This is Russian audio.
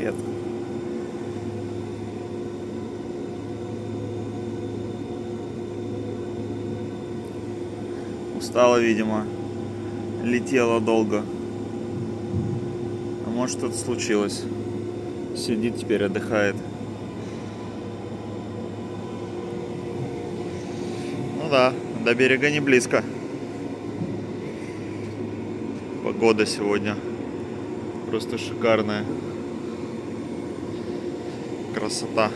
привет. Устала, видимо. Летела долго. А может, что-то случилось. Сидит теперь, отдыхает. Ну да, до берега не близко. Погода сегодня просто шикарная. Красота.